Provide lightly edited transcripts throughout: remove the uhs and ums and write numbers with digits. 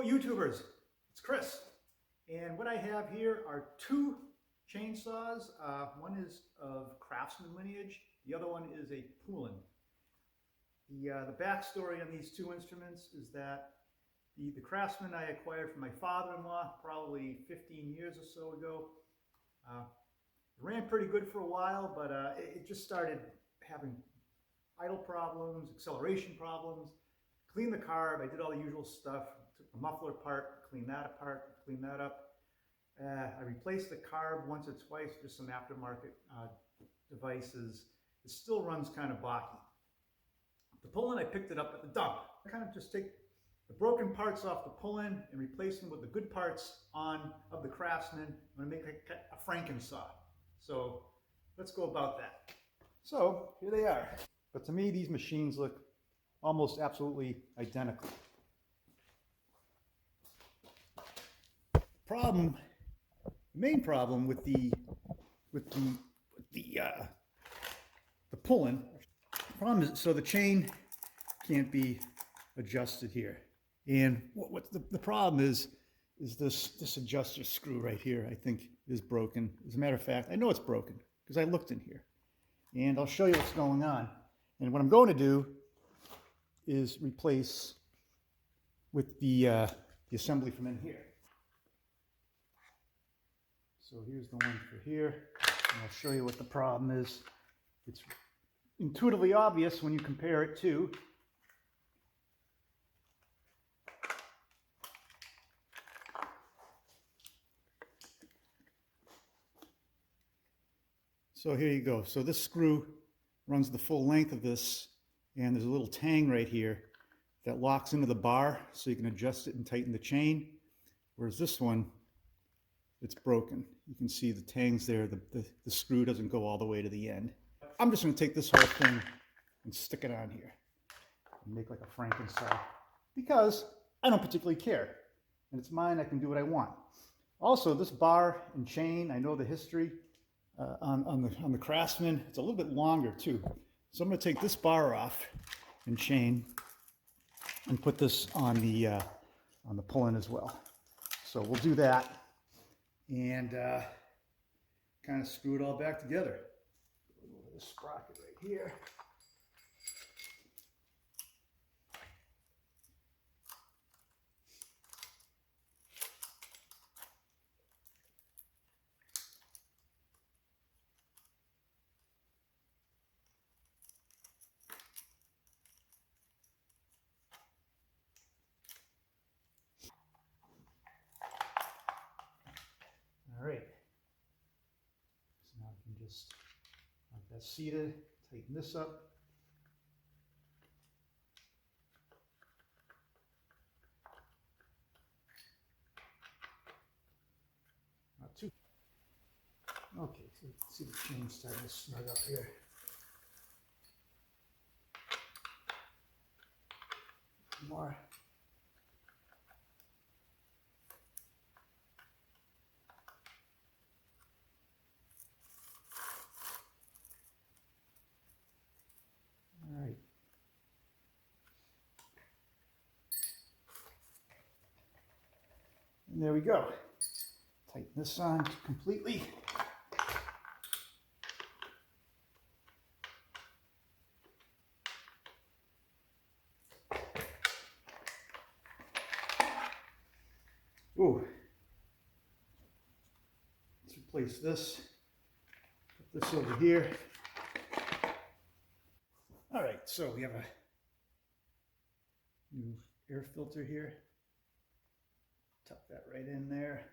Hello YouTubers, it's Chris, and what I have here are two chainsaws. One is of craftsman lineage, the other one is a Poulan. The backstory on these two instruments is that the craftsman I acquired from my father-in-law probably 15 years or so ago. It ran pretty good for a while, but it just started having idle problems, acceleration problems. Cleaned the carb, I did all the usual stuff, took the muffler apart, cleaned that apart, cleaned that up. I replaced the carb once or twice, just some aftermarket devices. It still runs kind of balky. The Poulan, I picked it up at the dump. I kind of just take the broken parts off the Poulan and replace them with the good parts of the Craftsman. I'm going to make a Frankensaw. So let's go about that. So here they are. But to me, these machines look almost absolutely identical. The main problem with the Poulan, problem is, so the chain can't be adjusted here, and what the problem is this adjuster screw right here, I think, is broken. As a matter of fact, I know it's broken because I looked in here, and I'll show you what's going on. And what I'm going to do is replace with the assembly from in here. So here's the one for here, and I'll show you what the problem is. It's intuitively obvious when you compare it to so here you go. So this screw runs the full length of this, and there's a little tang right here that locks into the bar so you can adjust it and tighten the chain, whereas this one, it's broken. You can see the tangs there. The screw doesn't go all the way to the end. I'm just going to take this whole thing and stick it on here and make like a Frankensaw, because I don't particularly care, and it's mine. I can do what I want. Also, this bar and chain, I know the history on the Craftsman. It's a little bit longer too. So I'm going to take this bar off and chain and put this on the Poulan as well. So we'll do that and kind of screw it all back together. Go over the sprocket right here. All right, so now I can just have that seated, tighten this up. Not too. Okay, so you can see the chain starting to snug up here. More. All right. And there we go. Tighten this on completely. Ooh. Let's replace this. Put this over here. All right, so we have a new air filter here. Tuck that right in there.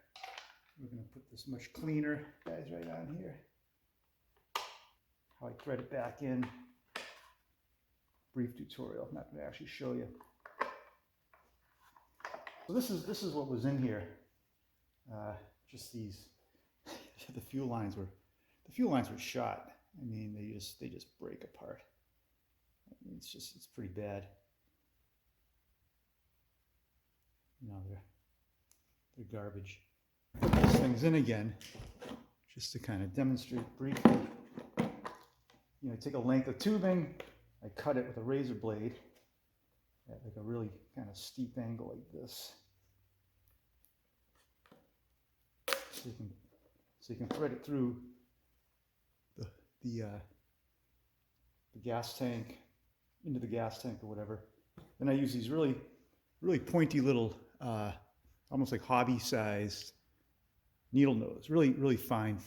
We're going to put this much cleaner, guys, right on here. How I thread it back in. Brief tutorial. I'm not going to actually show you. So this is what was in here. Just these. The fuel lines were shot. I mean, they just break apart. I mean, it's pretty bad. You know, they're garbage. Put these things in again, just to kind of demonstrate briefly. You know, I take a length of tubing, I cut it with a razor blade at like a really kind of steep angle like this. so you can thread it through the gas tank, into the gas tank or whatever. Then I use these really pointy little, almost like hobby-sized needle nose. Really fine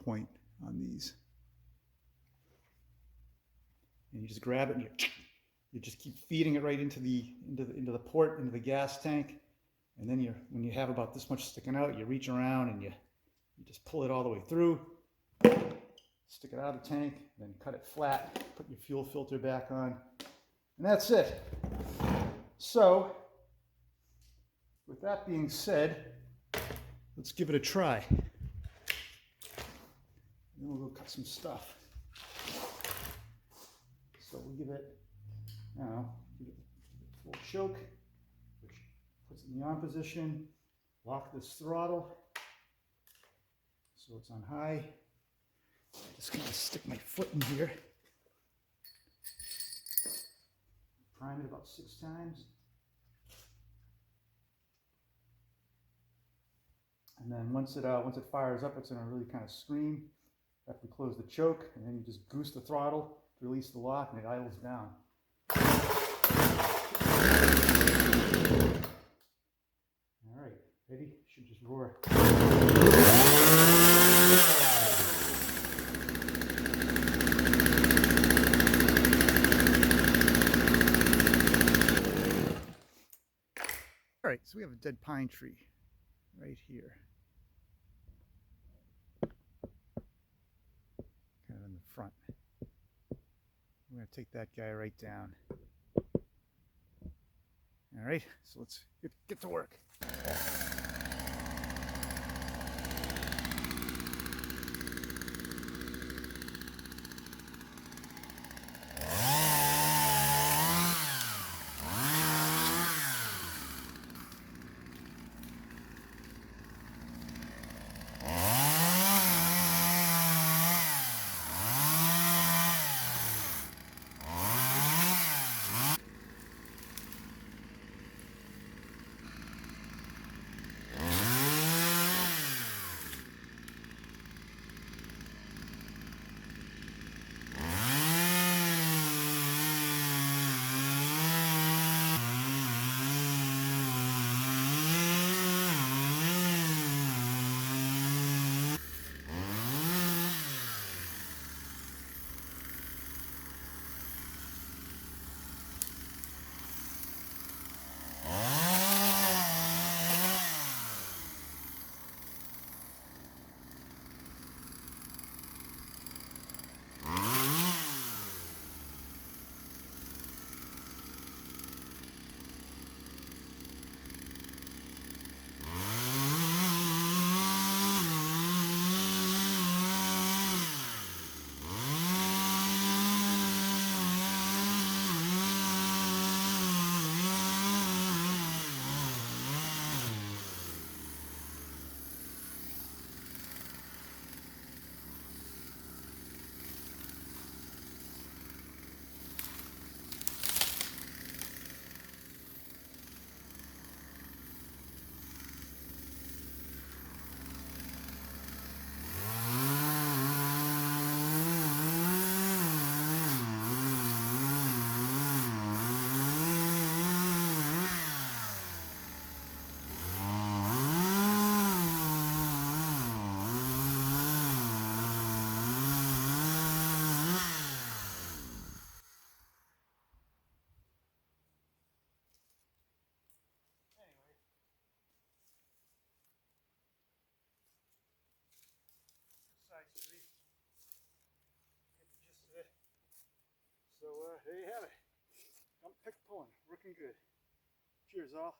point on these. And you just grab it and you just keep feeding it right into the port, into the gas tank. And then when you have about this much sticking out, you reach around and you just pull it all the way through, stick it out of the tank, then cut it flat, put your fuel filter back on, and that's it. So, with that being said, let's give it a try. And then we'll go cut some stuff. So we'll give it, I don't know, give it a full choke, which puts it in the on position. Lock this throttle so it's on high. Just gonna stick my foot in here. Prime it about 6 times. And then once it fires up, it's gonna really kind of scream after we close the choke, and then you just goose the throttle to release the lock, and it idles down. All right, ready? Should just roar. All right, so we have a dead pine tree right here. Kind of in the front. I'm going to take that guy right down. All right, so let's get to work. So there you have it. Dump pick Poulan, working good. Cheers all.